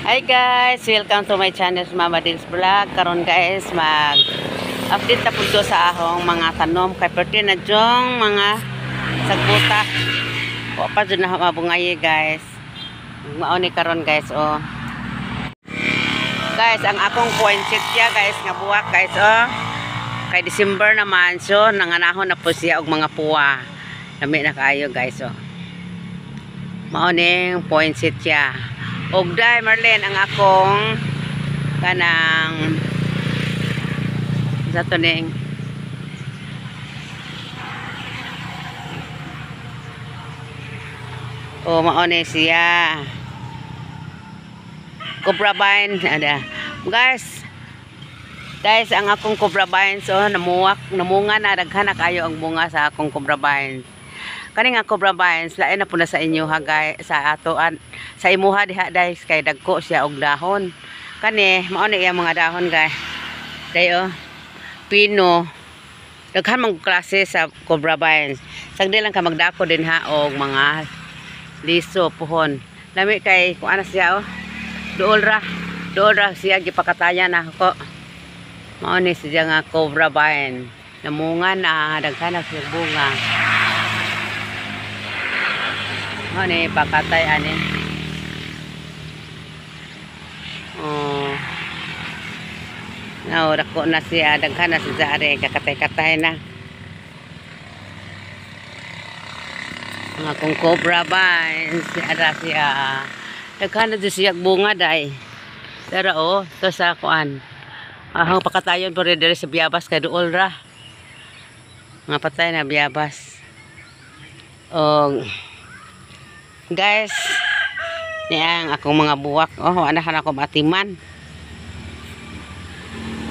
Hi guys, welcome to my channel Mama Dils Vlog. Karon guys, mag-update na po sa ahong mga tanom kay perti na jong mga sagbuta. O pa dyan na mabungayi guys. Mauni karon guys, oh. Guys, ang akong poinset siya guys, nga buwak guys, oh. Kay December naman, so nanganahon na po siya og mga puwa. Dami na kayo guys, oh. Mauni poinset siya. Ogday Marlene ang akong kanang sa tuning maone siya cobra vine ada guys ang akong cobra vine so namunga na daghan na kayo ang bunga sa akong cobra vine. Kani nga cobra vines lain na po na sa inyo ha guys, sa atoan sa imuha diha guys kay dagko siya og dahon. Kani mao ni iya mga dahon guys. Dayo pino daghan mang klase sa cobra vines. Sagdi lang ka magdako din ha og mga liso puhon. Lami kay kung ana siya oh. Duol ra siya gipakatayan na ko. Mao ni siya nga cobra vine. Namunga na daghan na siya bunga. Ano pakatay ani. Oh. Now dako na siya daghan na siya are kakatay-katay na. Mga kung cobra vines ada siya. Daghan na siya bunga dai. Pero oh, to sa kuan. Ahang pakatayon pare diri sa biyabas kay duol ra. Mga patay na biyabas. Guys, niyang akong mga buwak. Oh, anahan ako matiman.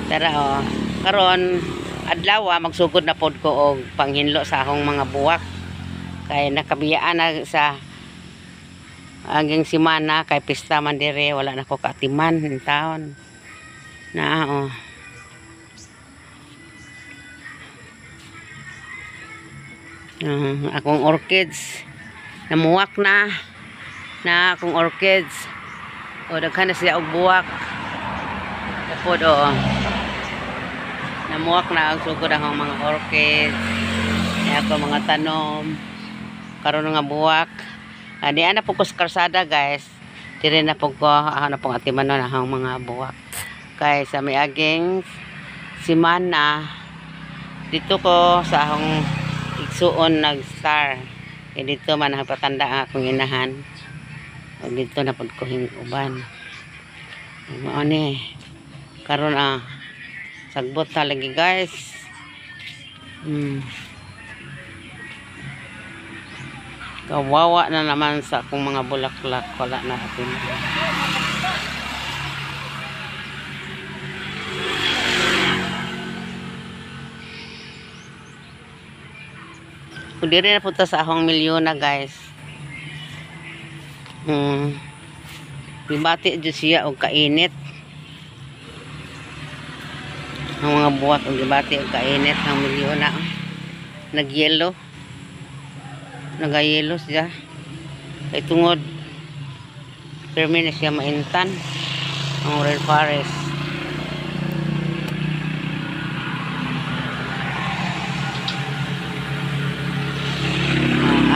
Tara oh. Karon adlaw magsugod na pod ko og panghinlo sa akong mga buwak. Kay nakabiyaan na sa aging semana kay pista man dire wala na ko kaatiman in taon. Na oh. Akong orchids namuwak na akong orchids o daghan na siya og buwak tapos namuwak na ang sugod akong mga orchids kaya ako mga tanom karon nga buwak di ana po ko sa karsada guys dire na po ko na pong atiman na akong mga buwak kay sa miaging semana dito ko sa akong igsuon nag-star. Dito man napatanda ang akong inahan. O dito na pod ko uban. Mao ni karon sagbot ta lagi guys. Kawawa na naman sa akong mga bulaklak wala na atin. Diri na punta sa akong milyona guys. Bibati dyan siya og kainit. Ang mga buwak og gibati og kainit ang milyona. Nagyelo. Nagayelo siya. Kay tungod permi na siya maintan. Ang red forest.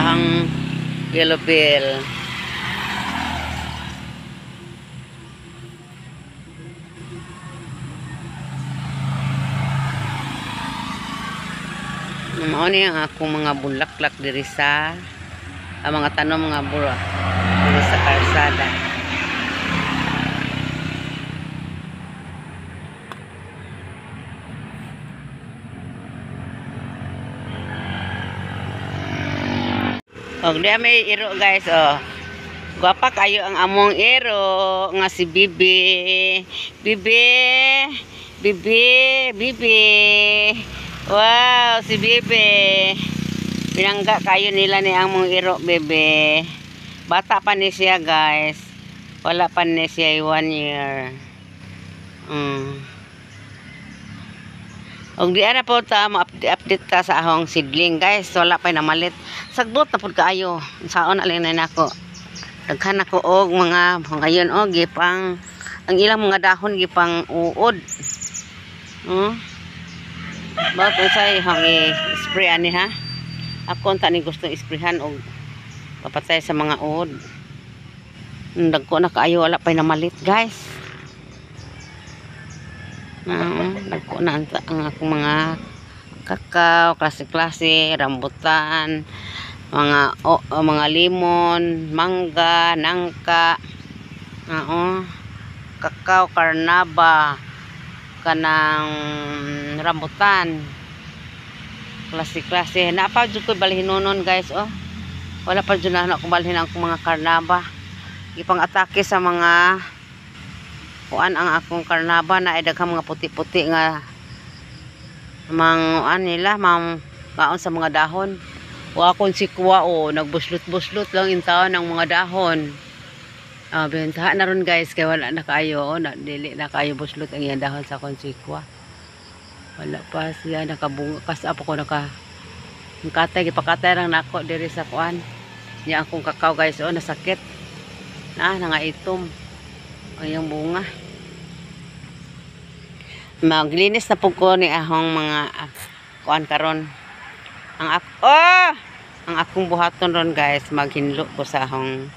Ang yellow bill mao ni ang akong mga bulaklak diri sa mga tanom mga bura diri sa karsada. Og diya may iro guys oh. Guwapa kayo ang among iro nga si Bibi. Bibi. Wow, si Bibi. Pinangga kayo nila ni among iro Bibi. Bata pa ni siya guys. Wala pa ni siya 1 year. Og di ana po ta ma-update ta sa ahong sidling guys. Wala pa na malit. Sagbot na pud kaayo. Saon alin na nako. Daghan ako og mga ngayon og gipang ang ilang mga dahon gipang uod. Bakit usay hang i-spray ani ha? Ako ta ni gusto isprayhan og papatay sa mga uod. Dagko na kaayo wala pay namalit, guys. Dagko na ang akong mga kakao, klase-klase, rambutan, mga limon, mangga, nangka, kakao, karnaba, kanang rambutan, klase-klase. Napa jud ko balhin nonon, guys, wala pa jud na ako balhin ang mga karnaba. Ipang atake sa mga kuan ang akong karnaba na ay daghang mga puti-puti nga nila kaon sa mga dahon. Wa akong sikwa nagbuslot-buslot lang intaon ng mga dahon. Bentaha na ron, guys, kay wala na kayo dili na kayo buslot ang iyang dahon sa akong sikwa. Wala pa siya nakabunga kas apa ko gipakatay lang nako diri sa kuan. Niya akong kakao, guys, nasakit. Nangaitom ang iyang bunga. Maglinis na po ko ni ahong mga kuan karon. Ang akong buhaton ron, guys, maghinlo ko sa ahong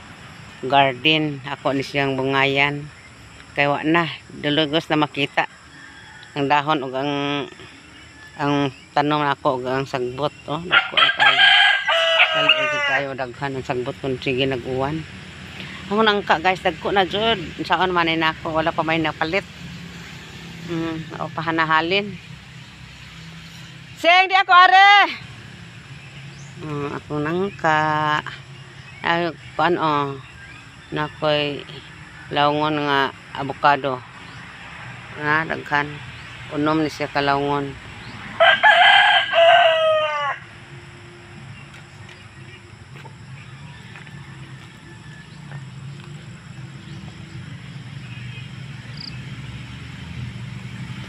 garden. Ako ni siyang bungayan. Kay wa na dulugos na makita ang dahon ug ang tanom nako ug ang sagbot. Nako tayo daghan ang sagbot kun sige nag-uwan. Ang nangka, guys, dagko na jud. Saan man nako wala pa may napalit. Pahanahalin. Sing di ako are. Ako nangka. Ay kuan nakoy lawngon nga avocado. Daghan. Unom ni siya kalawngon.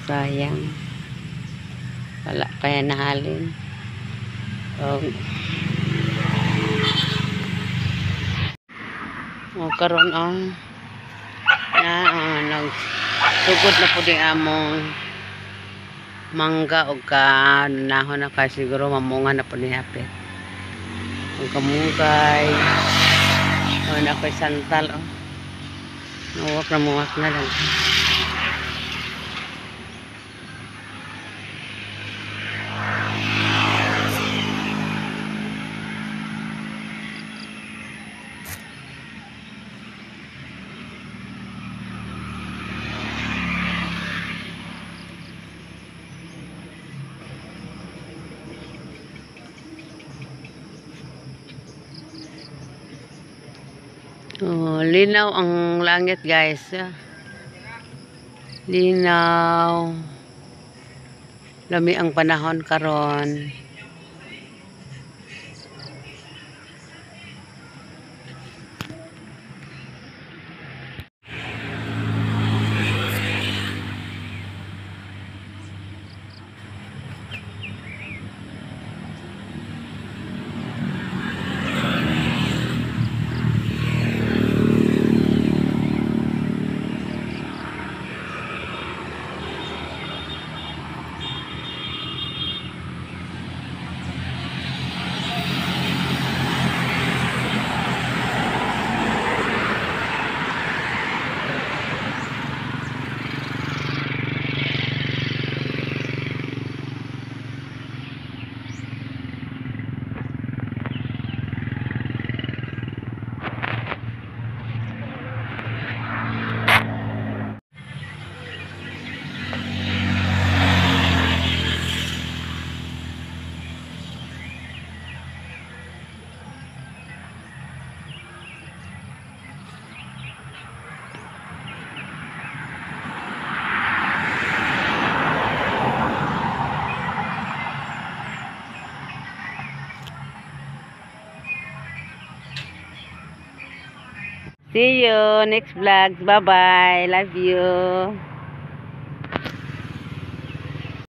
Sayang wala pa yan nahalin. Karon nagsugod na po din among mangga o nahon na ka siguro mamunga na po ni hapit ang kamungkay na ko'y santal muwak na lang. Linaw ang langit, guys. Linaw. Lami ang panahon karon. See you next vlog. Bye bye. Love you.